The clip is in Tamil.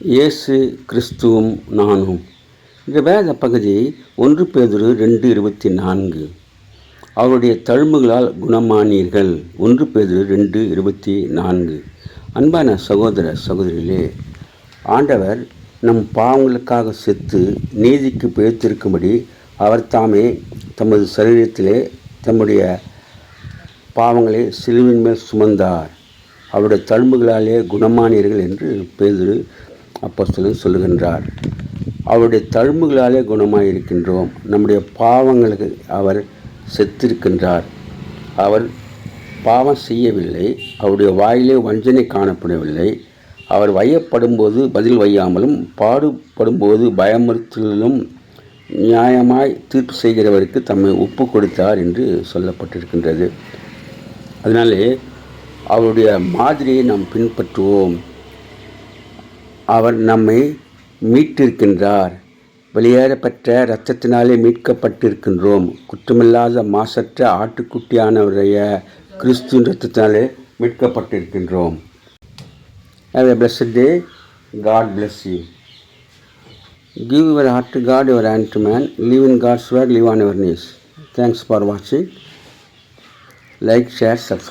இயேசு கிறிஸ்துவும் நானும். இந்த வேத பகுதி 1 பேதுரு 2:24. அவருடைய தழும்புகளால் குணமானீர்கள். 1 பேதுரு 2:24. அன்பான சகோதர சகோதரிகளே, ஆண்டவர் நம் பாவங்களுக்காக செத்து நீதிக்கு பிழைத்திருக்கும்படி அவர் தாமே தமது சரீரத்திலே தம்முடைய பாவங்களை சிலுவின் மேல் சுமந்தார். அவருடைய தழும்புகளாலே குணமானீர்கள் என்று பேதுரு அப்போஸ்தலன் சொல்லுகின்றார். அவருடைய தழும்புகளாலே குணமாயிருக்கின்றோம். நம்முடைய பாவங்களுக்கு அவர் செத்திருக்கின்றார். அவர் பாவம் செய்யவில்லை. அவருடைய வாயிலே வஞ்சனை காணப்படவில்லை. அவர் வையப்படும்போது பதில் வையாமலும், பாடுபடும்போது பயமுறுத்தலும், நியாயமாய் தீர்ப்பு செய்கிறவருக்கு தம்மை ஒப்பு கொடுத்தார் என்று சொல்லப்பட்டிருக்கின்றது. அதனாலே அவருடைய மாதிரியை நாம் பின்பற்றுவோம். அவர் நம்மை மீட்டிருக்கின்றார். வெளியேறப்பட்ட இரத்தத்தினாலே மீட்கப்பட்டிருக்கின்றோம். குற்றமில்லாத மாசற்ற ஆட்டுக்குட்டியானவருடைய கிறிஸ்துவின் இரத்தத்தினாலே மீட்கப்பட்டிருக்கின்றோம். Have a blessed day. God bless you. Give your heart to God, your hand to man. Live in God's word, live on your knees. Thanks for watching. Like, share, subscribe.